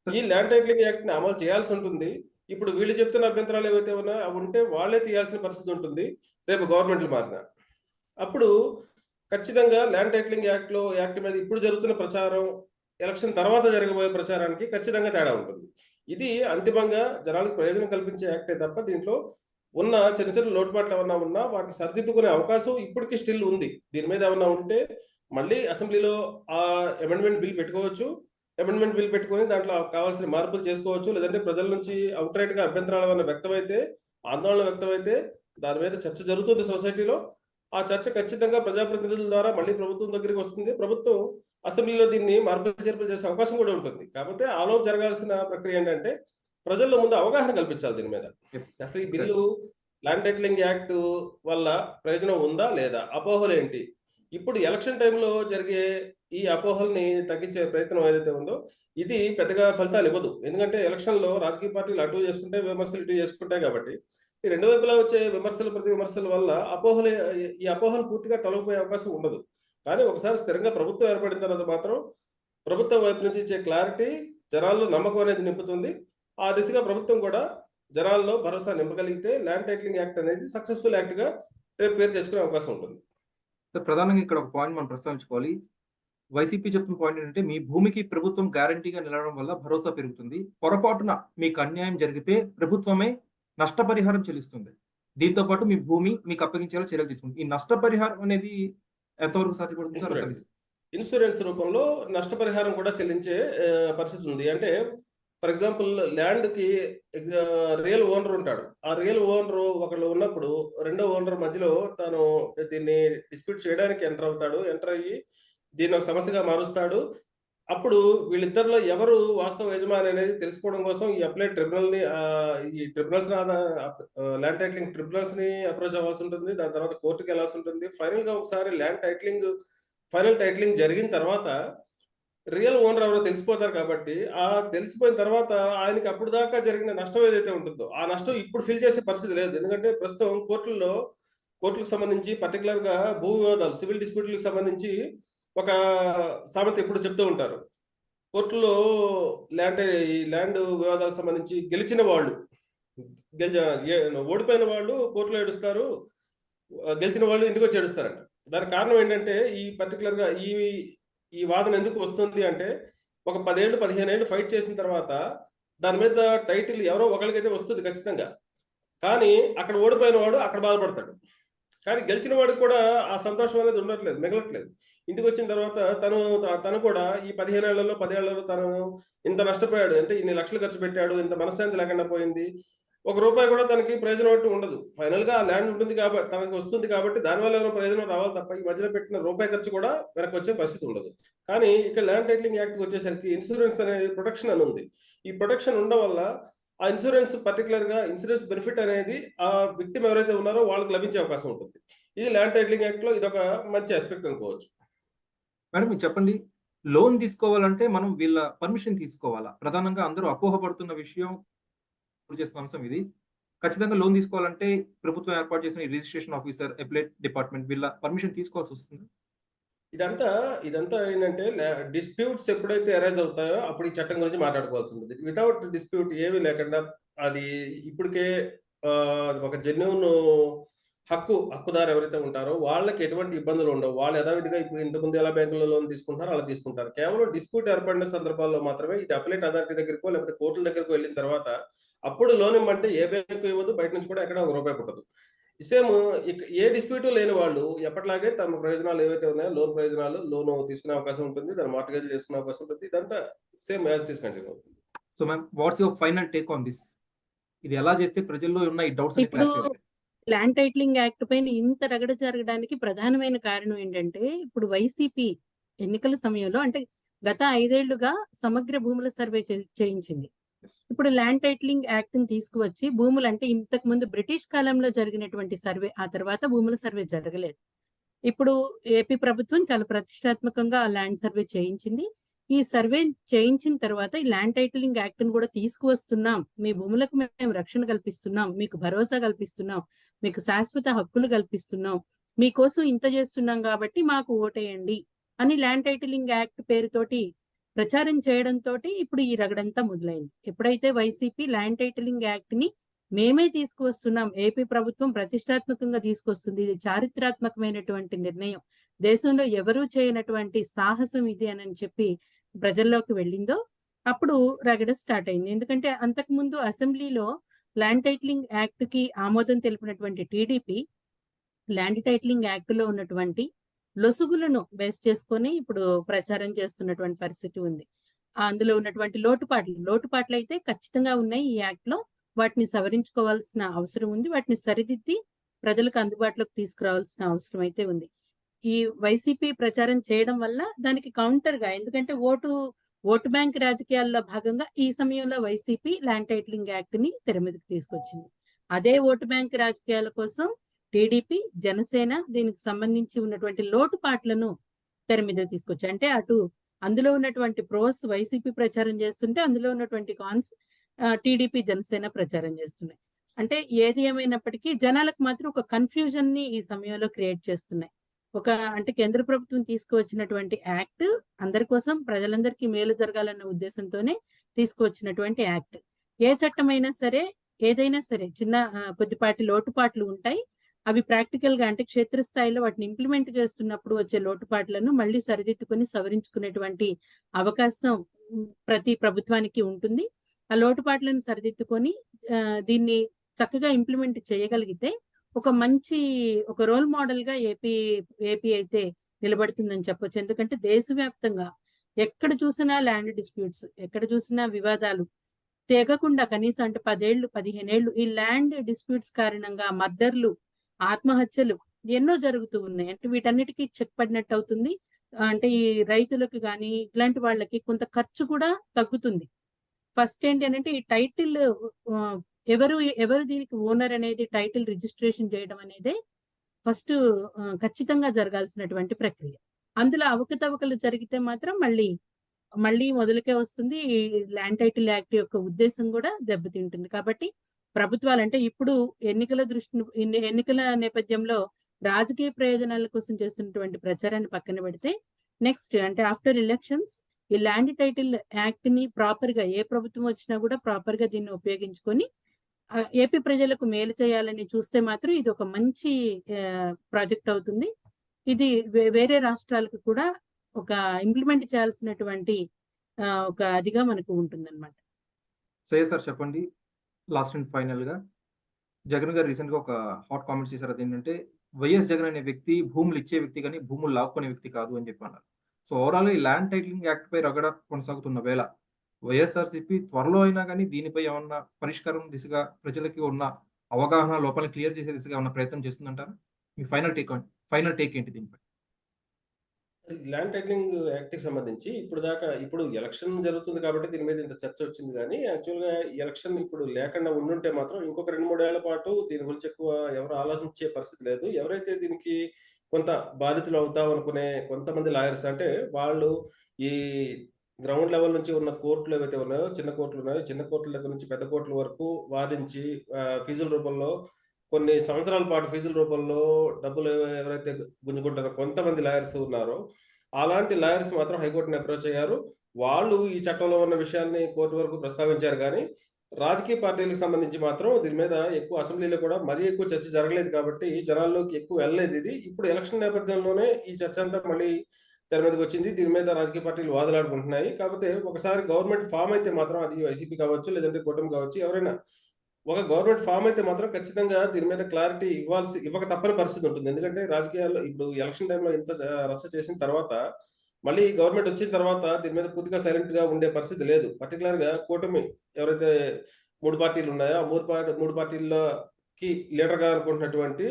ఈ ల్యాండ్ టైటిలింగ్ యాక్ట్‌ని అమలు చేయాల్సి ఉంటుంది. ఇప్పుడు వీళ్ళు చెప్తున్న అభ్యంతరాలు ఏవైతే ఉన్నాయో అవి ఉంటే వాళ్ళే తీయాల్సిన పరిస్థితి ఉంటుంది. రేపు గవర్నమెంట్‌లు మారినా. అప్పుడు ఖచ్చితంగా ల్యాండ్ టైటిలింగ్ యాక్ట్ మీద ఇప్పుడు జరుగుతున్న ప్రచారం, ఎలక్షన్ తర్వాత జరగబోయే ప్రచారానికి ఖచ్చితంగా తేడా ఉంటుంది. ఇది అంతిమంగా జనాలకు ప్రయోజనం కల్పించే యాక్టే తప్ప దీంట్లో ఉన్న చిన్న చిన్న లోటుపాట్లు ఏమన్నా ఉన్నా వాటిని సరిదిద్దుకునే అవకాశం ఇప్పటికి స్టిల్ ఉంది. దీని మీద ఏమన్నా ఉంటే మళ్ళీ అసెంబ్లీలో ఆ అమెండ్మెంట్ బిల్ పెట్టుకోవచ్చు. అమెండ్మెంట్ బిల్ పెట్టుకొని దాంట్లో కావాల్సిన మార్పులు చేసుకోవచ్చు. లేదంటే ప్రజల నుంచి ఔట్‌రైట్‌గా అభ్యంతరాలు ఏమన్నా వ్యక్తమైతే, ఆందోళన వ్యక్తమైతే దాని మీద చర్చ జరుగుతుంది సొసైటీలో. ఆ చర్చ ఖచ్చితంగా ప్రజాప్రతినిధుల ద్వారా మళ్ళీ ప్రభుత్వం దగ్గరికి వస్తుంది. ప్రభుత్వం అసెంబ్లీలో దీన్ని మార్పులు చేర్పులు చేసే అవకాశం కూడా ఉంటుంది. కాకపోతే ఆలోపు జరగాల్సిన ప్రక్రియ ఏంటంటే ప్రజల్లో ముందు అవగాహన కల్పించాలి దీని మీద. యెస్. అసలు ఈ బిల్లు ల్యాండ్ టైటిలింగ్ యాక్ట్ వల్ల ప్రయోజనం ఉందా? లేదా? అపోహలేంటి? ఇప్పుడు ఎలక్షన్ టైంలో జరిగే ఈ అపోహల్ని తగ్గించే ప్రయత్నం ఏదైతే ఉందో ఇది పెద్దగా ఫలితాలు ఇవ్వదు. ఎందుకంటే ఎలక్షన్‌లో రాజకీయ పార్టీలు అటు చేసుకుంటాయి, విమర్శలు ఇటు చేసుకుంటాయి కాబట్టి ఈ 2 వైపులా వచ్చే విమర్శలు, ప్రతి విమర్శల వల్ల ఈ అపోహలు పూర్తిగా తొలగిపోయే అవకాశం ఉండదు. కానీ ఒకసారి స్థిరంగా ప్రభుత్వం ఏర్పడిన తర్వాత మాత్రం ప్రభుత్వం వైపు నుంచి ఇచ్చే క్లారిటీ జనాల్లో నమ్మకం అనేది నింపుతుంది. ఆ దిశగా ప్రభుత్వం కూడా జనాల్లో భరోసా నింపగలిగితే ల్యాండ్ టైటిలింగ్ యాక్ట్ అనేది సక్సెస్‌ఫుల్ యాక్ట్‌గా రేపు పేరు తెచ్చుకునే అవకాశం ఉంటుంది. సార్ ప్రధానంగా ఇక్కడ ఒక పాయింట్ మనం ప్రస్తావించుకోవాలి. వైసీపీ చెప్తున్న పాయింట్ ఏంటంటే మీ భూమికి ప్రభుత్వం గ్యారంటీగా నిలవడం వల్ల భరోసా పెరుగుతుంది. పొరపాటున మీకు అన్యాయం జరిగితే ప్రభుత్వమే నష్టపరిహారం చెల్లిస్తుంది. దీంతో పాటు మీ భూమి మీకు అప్పగించేలా చర్యలు తీసుకుంటుంది. ఈ నష్టపరిహారం అనేది ఎంతవరకు సాధ్యపడుతుంది సార్ అసలు? ఇన్సూరెన్స్ రూపంలో నష్టపరిహారం కూడా చెల్లించే పరిస్థితి ఉంది. అంటే ఫర్ ఎగ్జాంపుల్ ల్యాండ్‌కి రియల్ ఓనర్ ఉంటాడు. ఆ రియల్ ఓనర్ ఒకళ్ళు ఉన్నప్పుడు రెండో ఓనర్ మధ్యలో తను దీన్ని డిస్ప్యూట్ చేయడానికి ఎంటర్ అవుతాడు. ఎంటర్ అయ్యి దీన్ని ఒక సమస్యగా మారుస్తాడు. అప్పుడు వీళ్ళిద్దరిలో ఎవరు వాస్తవ యజమాని అనేది తెలుసుకోవడం కోసం ఈ అప్లైడ్ ట్రిబ్యునల్‌ని ఈ ట్రిబ్యునల్స్‌ని ల్యాండ్ టైటిలింగ్ ట్రిబ్యునల్స్‌ని అప్రోచ్ అవ్వాల్సి ఉంటుంది. దాని తర్వాత కోర్టుకెళ్ళాల్సి ఉంటుంది. ఫైనల్‌గా ఒకసారి ఫైనల్ టైటిలింగ్ జరిగిన తర్వాత రియల్ ఓనర్ ఎవరో తెలిసిపోతారు కాబట్టి, తెలిసిపోయిన తర్వాత ఆయనకి అప్పటిదాకా జరిగిన నష్టం ఏదైతే ఉంటుందో, ఆ నష్టం ఇప్పుడు ఫిల్ చేసే పరిస్థితి లేదు. ఎందుకంటే ప్రస్తుతం కోర్టులకు సంబంధించి పర్టిక్యులర్‌గా భూ వివాదాలు, సివిల్ డిస్ప్యూట్‌లకు సంబంధించి ఒక సామెత ఎప్పుడు చెప్తూ ఉంటారు. కోర్టులో ఈ ల్యాండ్ వివాదాలకు సంబంధించి గెలిచిన వాళ్ళు ఓడిపోయిన వాళ్ళు కోర్టులో ఏడుస్తారు. గెలిచిన వాళ్ళు ఇంటికొచ్చి ఏడుస్తారంట. దానికి కారణం ఏంటంటే ఈ పర్టిక్యులర్‌గా ఈ వాదన ఎందుకు వస్తుంది అంటే ఒక 10 ఏళ్ళు, 15 ఏళ్ళు ఫైట్ చేసిన తర్వాత దాని మీద టైటిల్ ఎవరో ఒకళ్ళకైతే వస్తుంది ఖచ్చితంగా. కానీ అక్కడ ఓడిపోయిన వాడు అక్కడ బాధపడతాడు. కానీ గెలిచిన వాడికి కూడా ఆ సంతోషం అనేది మిగలట్లేదు. ఇంటికొచ్చిన తర్వాత తను కూడా ఈ 15 ఏళ్లలో, 10 ఏళ్లలో తను ఇంత నష్టపోయాడు. అంటే ఇన్ని లక్షలు ఖర్చు పెట్టాడు. ఇంత మనశ్శాంతి లేకుండా పోయింది. ఒక రూపాయి కూడా తనకి ప్రయోజనం అంటూ ఉండదు. ఫైనల్‌గా ఆ ల్యాండ్ ఉంటుంది కాబట్టి తనకు వస్తుంది కాబట్టి దానివల్ల ఏమైనా ప్రయోజనం రావాలి తప్ప ఈ మధ్యలో పెట్టిన రూపాయి ఖర్చు కూడా వెనక్కి వచ్చే పరిస్థితి ఉండదు. కానీ ఇక్కడ ల్యాండ్ టైటిలింగ్ యాక్ట్‌కి వచ్చేసరికి ఇన్సూరెన్స్ అనేది ప్రొటెక్షన్ అని ఉంది. ఈ ప్రొటెక్షన్ ఉండడం వల్ల ఆ ఇన్సూరెన్స్ పర్టిక్యులర్‌గా ఇన్సూరెన్స్ బెనిఫిట్ అనేది ఆ విక్టిమ్ ఎవరైతే ఉన్నారో వాళ్ళకి లభించే అవకాశం ఉంటుంది. ఇది ల్యాండ్ టైటిలింగ్ యాక్ట్‌లో ఇదొక మంచి ఆస్పెక్ట్ అనుకోవచ్చు. మేడం మీరు చెప్పండి. లోన్ తీసుకోవాలంటే మనం వీళ్ళ పర్మిషన్ తీసుకోవాలా? ప్రధానంగా అందరూ అపోహపడుతున్న విషయం చేస్తున్న అంశం ఇది. ఖచ్చితంగా లోన్ తీసుకోవాలంటే ప్రభుత్వం ఏర్పాటు చేసిన ఈ రిజిస్ట్రేషన్ ఆఫీసర్, అప్లైడ్ డిపార్ట్మెంట్ వీళ్ళ పర్మిషన్ తీసుకోవాల్సి వస్తుందా? ఇదంతా ఏంటంటే డిస్ప్యూట్స్ ఎప్పుడైతే అరైజ్ అవుతాయో అప్పుడు ఈ చట్టం గురించి మాట్లాడుకోవాల్సి ఉంటుంది. వితౌట్ డిస్ప్యూట్ ఏమీ లేకుండా అది ఇప్పటికే ఒక జెన్యూన్ హక్కుదారు ఎవరైతే ఉంటారో వాళ్ళకి ఎటువంటి ఇబ్బందులు ఉండవు. వాళ్ళు యథావిధిగా ఇప్పుడు ఇంతకుముందు ఎలా బ్యాంకులో లోన్ తీసుకుంటారో అలా తీసుకుంటారు. కేవలం డిస్ప్యూట్ ఏర్పడిన సందర్భాల్లో మాత్రమే ఇది అప్లైట్ అథారిటీ దగ్గరకో లేకపోతే కోర్టుల దగ్గరకో వెళ్ళిన తర్వాత అప్పుడు లోన్ ఇమ్మంటే ఏ బ్యాంకు ఇవ్వదు. బయట నుంచి కూడా ఎక్కడ ఒక రూపాయి పుట్టదు. సేమ్ ఏ డిస్ప్యూట్ లేని వాళ్ళు ఎప్పటిలాగే తమ ప్రయోజనాలు ఏవైతే ఉన్నాయో లోన్ ప్రయోజనాలు లోన్ తీసుకునే అవకాశం ఉంటుంది. దాన్ని మార్ట్‌గేజ్ చేసుకునే అవకాశం ఉంటుంది. ఇదంతా same as it is continue అవుతుంది. So ma'am, what's your final take on this? ఇది ఎలా చేస్తే ప్రజల్లో ఉన్న ఈ డౌట్స్ అన్ని ఇప్పుడు క్లారిఫై అవుతాయి? ల్యాండ్ టైటిలింగ్ యాక్ట్ పైన ఇంత రగడ జరగడానికి ప్రధానమైన కారణం ఏంటంటే, ఇప్పుడు వైసీపీ ఎన్నికల సమయంలో అంటే గత 5 ఏళ్లుగా సమగ్ర భూముల సర్వే చేయించింది. Yes. ఇప్పుడు ల్యాండ్ టైటిలింగ్ యాక్ట్ ని తీసుకువచ్చి భూములు అంటే ఇంతకు ముందు బ్రిటిష్ కాలంలో జరిగినటువంటి సర్వే, ఆ తర్వాత భూముల సర్వే జరగలేదు. ఇప్పుడు ఏపీ ప్రభుత్వం చాలా ప్రతిష్టాత్మకంగా ఆ ల్యాండ్ సర్వే చేయించింది. ఈ సర్వే చేయించిన తర్వాత ఈ ల్యాండ్ టైటిలింగ్ యాక్ట్ ని కూడా తీసుకువస్తున్నాం, మీ భూములకు మేము రక్షణ కల్పిస్తున్నాం, మీకు భరోసా కల్పిస్తున్నాం, మీకు శాశ్వత హక్కులు కల్పిస్తున్నాం, మీకోసం ఇంత చేస్తున్నాం కాబట్టి మాకు ఓటేయండి అని ల్యాండ్ టైటిలింగ్ యాక్ట్ పేరుతోటి ప్రచారం చేయడంతో ఇప్పుడు ఈ రగడంతా మొదలైంది. ఎప్పుడైతే వైసీపీ ల్యాండ్ టైటిలింగ్ యాక్ట్ ని మేమే తీసుకువస్తున్నాం, ఏపీ ప్రభుత్వం ప్రతిష్టాత్మకంగా తీసుకొస్తుంది, ఇది చారిత్రాత్మకమైనటువంటి నిర్ణయం, దేశంలో ఎవరూ చేయనటువంటి సాహసం ఇది అని చెప్పి ప్రజల్లోకి వెళ్ళిందో అప్పుడు రగడ స్టార్ట్ అయింది. ఎందుకంటే అంతకుముందు అసెంబ్లీలో ల్యాండ్ టైటిలింగ్ యాక్ట్ కి ఆమోదం తెలిపినటువంటి టీడీపీ ల్యాండ్ టైటిలింగ్ యాక్ట్ లో ఉన్నటువంటి లొసుగులను బేస్ చేసుకొని ఇప్పుడు ప్రచారం చేస్తున్నటువంటి పరిస్థితి ఉంది. అందులో ఉన్నటువంటి లోటుపాట్లు అయితే ఖచ్చితంగా ఉన్నాయి ఈ యాక్ట్ లో. వాటిని సవరించుకోవాల్సిన అవసరం ఉంది. వాటిని సరిదిద్ది ప్రజలకు అందుబాటులోకి తీసుకురావాల్సిన అవసరం అయితే ఉంది. ఈ వైసీపీ ప్రచారం చేయడం వల్ల దానికి కౌంటర్ గా, ఎందుకంటే ఓటు బ్యాంక్ రాజకీయాల్లో భాగంగా ఈ సమయంలో వైసీపీ ల్యాండ్ టైటిలింగ్ యాక్ట్ ని తెర మీదకి తీసుకొచ్చింది. అదే ఓటు బ్యాంక్ రాజకీయాల కోసం టీడీపీ, జనసేన దీనికి సంబంధించి ఉన్నటువంటి లోటుపాట్లను తెర మీద తీసుకొచ్చాయి. అంటే అటు అందులో ఉన్నటువంటి ప్రోస్ వైసీపీ ప్రచారం చేస్తుంటే, అందులో ఉన్నటువంటి కాన్స్ టీడీపీ, జనసేన ప్రచారం చేస్తున్నాయి. అంటే ఏది ఏమైనప్పటికీ జనాలకు మాత్రం ఒక కన్ఫ్యూజన్ ని ఈ సమయంలో క్రియేట్ చేస్తున్నాయి. అంటే కేంద్ర ప్రభుత్వం తీసుకువచ్చినటువంటి యాక్ట్ అందరి కోసం, ప్రజలందరికీ మేలు జరగాలన్న ఉద్దేశంతోనే తీసుకువచ్చినటువంటి యాక్ట్. ఏ చట్టమైనా సరే, ఏదైనా సరే చిన్న కొద్దిపాటి లోటుపాట్లు ఉంటాయి. అవి ప్రాక్టికల్ గా అంటే క్షేత్రస్థాయిలో వాటిని ఇంప్లిమెంట్ చేస్తున్నప్పుడు వచ్చే లోటుపాట్లను మళ్ళీ సరిదిద్దుకుని సవరించుకునేటువంటి అవకాశం ప్రతి ప్రభుత్వానికి ఉంటుంది. ఆ లోటుపాట్లను సరిదిద్దుకొని దీన్ని చక్కగా ఇంప్లిమెంట్ చేయగలిగితే ఒక రోల్ మోడల్ గా ఏపీ అయితే నిలబడుతుందని చెప్పొచ్చు. ఎందుకంటే దేశవ్యాప్తంగా ఎక్కడ చూసినా ల్యాండ్ డిస్ప్యూట్స్, ఎక్కడ చూసినా వివాదాలు తెగకుండా కనీసం అంటే 10 ఏళ్ళు 15 ఏళ్ళు ఈ ల్యాండ్ డిస్ప్యూట్స్ కారణంగా మర్డర్లు, ఆత్మహత్యలు ఎన్నో జరుగుతూ ఉన్నాయి. అంటే వీటన్నిటికీ చెక్ పడినట్టు అవుతుంది. అంటే ఈ రైతులకు కానీ ఇట్లాంటి వాళ్ళకి కొంత ఖర్చు కూడా తగ్గుతుంది. ఫస్ట్ ఏంటి అంటే ఈ టైటిల్ ఎవరు దీనికి ఓనర్ అనేది టైటిల్ రిజిస్ట్రేషన్ చేయడం అనేది ఫస్ట్ ఖచ్చితంగా జరగాల్సినటువంటి ప్రక్రియ. అందులో అవకతవకలు జరిగితే మాత్రం మళ్ళీ మొదలుకే వస్తుంది. ఈ ల్యాండ్ టైటిల్ యాక్ట్ యొక్క ఉద్దేశం కూడా దెబ్బతింటుంది. కాబట్టి ప్రభుత్వాలు అంటే ఇప్పుడు ఎన్నికల నేపథ్యంలో రాజకీయ ప్రయోజనాల కోసం చేస్తున్నటువంటి ప్రచారాన్ని పక్కన పెడితే నెక్స్ట్ అంటే ఆఫ్టర్ ఎలక్షన్స్ ఈ ల్యాండ్ టైటిల్ యాక్ట్ ని ప్రాపర్ గా ఏ ప్రభుత్వం వచ్చినా కూడా ప్రాపర్ గా దీన్ని ఉపయోగించుకొని ఏపీ ప్రజలకు మేలు చేయాలని చూస్తే మాత్రం ఇది ఒక మంచి ప్రాజెక్ట్ అవుతుంది. ఇది వేరే రాష్ట్రాలకు కూడా ఒక ఇంప్లిమెంట్ చేయాల్సినటువంటి ఒక అదిగా మనకు ఉంటుందన్నమాట. సరే సార్, చెప్పండి లాస్ట్ అండ్ ఫైనల్ గా. జగన్ గారు రీసెంట్ గా ఒక హాట్ కామెంట్స్ చేశారు. అదేంటంటే వైఎస్ జగన్ అనే వ్యక్తి భూములు ఇచ్చే వ్యక్తి కానీ భూములు లాక్కునే వ్యక్తి కాదు అని చెప్పి అన్నారు. సో ఓవరాల్ ఈ ల్యాండ్ టైటిలింగ్ యాక్ట్ పై రగడ కొనసాగుతున్న వేళ వైఎస్ఆర్సీపీ త్వరలో అయినా కానీ దీనిపై ఏమన్నా పరిష్కారం దిశగా ప్రజలకి ఉన్న అవగాహన లోపాలను క్లియర్ చేసే దిశగా ఉన్న ప్రయత్నం చేస్తుందంటారా? మీ ఫైనల్ టేక్ ఏంటి దీనిపై? ల్యాండ్ టైటిలింగ్ యాక్ట్ కి సంబంధించి ఇప్పుడు ఎలక్షన్ జరుగుతుంది కాబట్టి దీని మీద ఇంత చర్చ వచ్చింది. కానీ యాక్చువల్గా ఎలక్షన్ ఇప్పుడు లేకుండా ఉండుంటే మాత్రం ఇంకొక 2-3 ఏళ్ల పాటు దీని గురించి ఎక్కువ ఎవరు ఆలోచించే పరిస్థితి లేదు. ఎవరైతే దీనికి కొంత బాధితులు అవుతాం అనుకునే కొంతమంది లాయర్స్ అంటే వాళ్ళు ఈ గ్రౌండ్ లెవెల్ నుంచి ఉన్న కోర్టులు ఏవైతే ఉన్నాయో, చిన్న కోర్టుల దగ్గర నుంచి పెద్ద కోర్టుల వరకు వాదించి ఫీజుల రూపంలో కొన్ని సంవత్సరాల పాటు ఫీజుల రూపంలో డబ్బులు ఎవరైతే గుంజుకుంటారో కొంతమంది లాయర్స్ ఉన్నారో, అలాంటి లాయర్స్ మాత్రం హైకోర్టుని అప్రోచ్ అయ్యారు. వాళ్ళు ఈ చట్టంలో ఉన్న విషయాల్ని కోర్టు వరకు ప్రస్తావించారు. కానీ రాజకీయ పార్టీలకు సంబంధించి మాత్రం దీని మీద ఎక్కువ అసెంబ్లీలో కూడా మరీ ఎక్కువ చర్చ జరగలేదు కాబట్టి జనాల్లోకి ఎక్కువ వెళ్ళలేదు ఇది. ఇప్పుడు ఎలక్షన్ నేపథ్యంలోనే ఈ చర్చ అంతా మళ్ళీ తెర మీదకి వచ్చింది. దీని మీద రాజకీయ పార్టీలు వాదులాడుకుంటున్నాయి. కాకపోతే ఒకసారి గవర్నమెంట్ ఫామ్ అయితే మాత్రం అది వైసీపీ కావచ్చు, లేదంటే కూటమి కావచ్చు, ఎవరైనా ఒక గవర్నమెంట్ ఫామ్ అయితే మాత్రం ఖచ్చితంగా దీని మీద క్లారిటీ ఇవ్వక తప్పని పరిస్థితి ఉంటుంది. ఎందుకంటే రాజకీయాల్లో ఇప్పుడు ఎలక్షన్ టైంలో ఇంత రచ్చ చేసిన తర్వాత మళ్ళీ గవర్నమెంట్ వచ్చిన తర్వాత దీని మీద పూర్తిగా సైలెంట్‌గా ఉండే పరిస్థితి లేదు. పర్టిక్యులర్‌గా కూటమి ఎవరైతే 3 పార్టీలు ఉన్నాయో, ఆ 3 పార్టీల్లోకి లీడర్‌గా అనుకుంటున్నటువంటి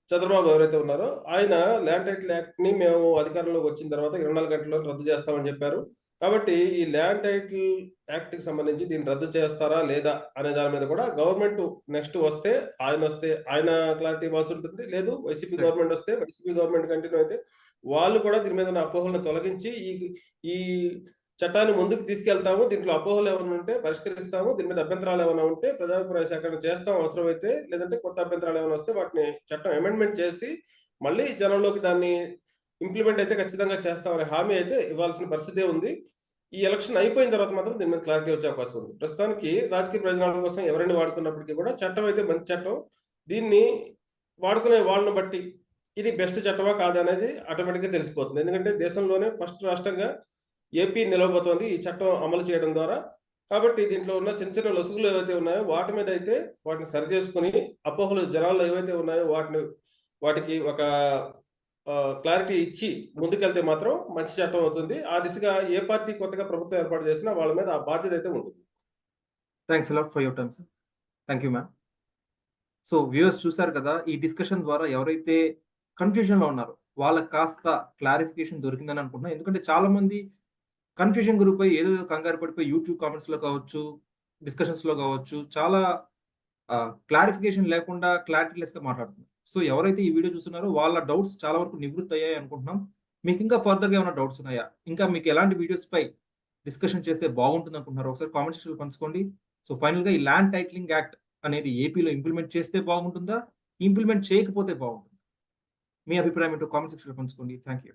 చంద్రబాబు ఎవరైతే ఉన్నారో, ఆయన ల్యాండ్ టైటిల్ యాక్ట్‌ని మేము అధికారంలోకి వచ్చిన తర్వాత 24 గంటల్లో రద్దు చేస్తామని చెప్పారు. కాబట్టి ఈ ల్యాండ్ టైటిల్ యాక్ట్‌కి సంబంధించి దీన్ని రద్దు చేస్తారా? లేదా? అనే దాని మీద కూడా గవర్నమెంట్ నెక్స్ట్ వస్తే ఆయన క్లారిటీ ఇవ్వాల్సి ఉంటుంది. లేదు వైసీపీ రైట్. గవర్నమెంట్ వస్తే వైసీపీ గవర్నమెంట్ కంటిన్యూ అయితే వాళ్ళు కూడా దీని మీద ఉన్న అపోహలను తొలగించి ఈ చట్టాన్ని ముందుకు తీసుకెళ్తాము. దీంట్లో అపోహలు ఏమైనా ఉంటే పరిష్కరిస్తాము. దీని మీద అభ్యంతరాలు ఏమైనా ఉంటే ప్రజాభిప్రాయ సేకరణ చేస్తాం అవసరమైతే. లేదంటే కొత్త అభ్యంతరాలు ఏమైనా వస్తే వాటిని చట్టం అమెండ్‌మెంట్ చేసి మళ్ళీ జనంలోకి దాన్ని ఇంప్లిమెంట్ అయితే ఖచ్చితంగా చేస్తామనే హామీ అయితే ఇవ్వాల్సిన పరిస్థితే ఉంది. ఈ ఎలక్షన్ అయిపోయిన తర్వాత మాత్రం దీని మీద క్లారిటీ వచ్చే అవకాశం ఉంది. ప్రస్తుతానికి రాజకీయ ప్రయోజనాల కోసం ఎవరైనా వాడుకున్నప్పటికీ కూడా చట్టం అయితే మంచి చట్టం. దీన్ని వాడుకునే వాళ్ళని బట్టి ఇది బెస్ట్ చట్టమా కాదా అనేది ఆటోమేటిక్‌గా తెలిసిపోతుంది. ఎందుకంటే దేశంలోనే ఫస్ట్ రాష్ట్రంగా ఏపీ నిలవబోతోంది ఈ చట్టం అమలు చేయడం ద్వారా. కాబట్టి దీంట్లో ఉన్న చిన్న చిన్న లొసుగులు ఏవైతే ఉన్నాయో వాటి మీద అయితే వాటిని సరిచేసుకొని అపోహలు జనాల్లో ఏవైతే ఉన్నాయో వాటికి ఒక క్లారిటీ ఇచ్చి ముందుకెళ్తే మాత్రం మంచి చట్టం అవుతుంది. ఆ దిశగా ఏ పార్టీ కొత్తగా ప్రభుత్వం ఏర్పాటు చేసినా వాళ్ళ మీద ఆ బాధ్యత అయితే ఉంటుంది. Thanks a lot for your time sir. Thank you ma'am. So viewers చూసారు కదా! ఈ డిస్కషన్ ద్వారా ఎవరైతే కన్‌ఫ్యూజన్‌లో ఉన్నారో వాళ్ళకి కాస్త క్లారిఫికేషన్ దొరికిందని అనుకుంటున్నా. ఎందుకంటే చాలామంది కన్‌ఫ్యూజన్ గురైపోయి ఏదేదో కంగారు పడిపోయి యూట్యూబ్ కామెంట్స్‌లో కావచ్చు, డిస్కషన్స్‌లో కావచ్చు చాలా క్లారిఫికేషన్ లేకుండా క్లారిటీలెస్‌గా మాట్లాడుతున్నారు. సో ఎవరైతే ఈ వీడియో చూస్తున్నారో వాళ్ళ డౌట్స్ చాలా వరకు నివృత్తి అయ్యాయి అనుకుంటున్నాం. మీకు ఇంకా ఫర్దర్‌గా ఏమైనా డౌట్స్ ఉన్నాయా? ఇంకా మీకు ఎలాంటి వీడియోస్‌పై డిస్కషన్ చేస్తే బాగుంటుంది అనుకుంటున్నారో ఒకసారి కామెంట్ సెక్షన్‌లో పంచుకోండి. సో ఫైనల్‌గా ఈ ల్యాండ్ టైటిలింగ్ యాక్ట్ అనేది ఏపీలో ఇంప్లిమెంట్ చేస్తే బాగుంటుందా? ఇంప్లిమెంట్ చేయకపోతే బాగుంటుందా? మీ అభిప్రాయం ఏంటో కామెంట్ సెక్షన్‌లో పంచుకోండి. Thank you.